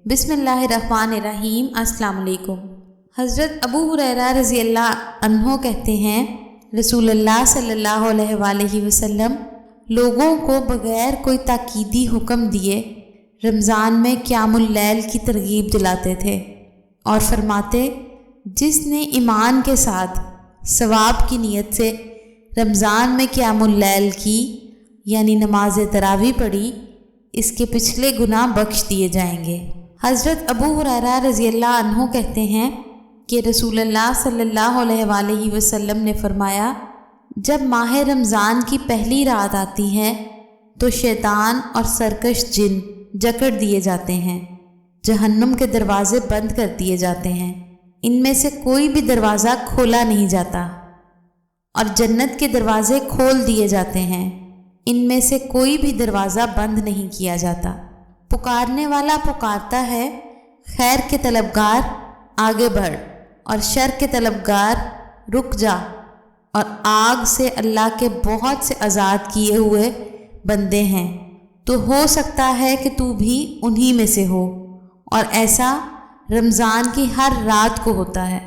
بسم اللہ الرحمن الرحیم۔ السلام علیکم۔ حضرت ابو ہریرہ رضی اللہ عنہ کہتے ہیں رسول اللہ صلی اللہ علیہ وآلہ وسلم لوگوں کو بغیر کوئی تاکیدی حکم دیے رمضان میں قیام اللیل کی ترغیب دلاتے تھے اور فرماتے جس نے ایمان کے ساتھ ثواب کی نیت سے رمضان میں قیام اللیل کی یعنی نماز تراویح پڑھی اس کے پچھلے گناہ بخش دیے جائیں گے۔ حضرت ابو ہریرہ رضی اللہ عنہ کہتے ہیں کہ رسول اللہ صلی اللہ علیہ وآلہ وسلم نے فرمایا جب ماہ رمضان کی پہلی رات آتی ہے تو شیطان اور سرکش جن جکڑ دیے جاتے ہیں، جہنم کے دروازے بند کر دیے جاتے ہیں، ان میں سے کوئی بھی دروازہ کھولا نہیں جاتا، اور جنت کے دروازے کھول دیے جاتے ہیں، ان میں سے کوئی بھی دروازہ بند نہیں کیا جاتا۔ پکارنے والا پکارتا ہے خیر کے طلبگار آگے بڑھ اور شر کے طلبگار رک جا، اور آگ سے اللہ کے بہت سے آزاد کیے ہوئے بندے ہیں، تو ہو سکتا ہے کہ تو بھی انہی میں سے ہو، اور ایسا رمضان کی ہر رات کو ہوتا ہے۔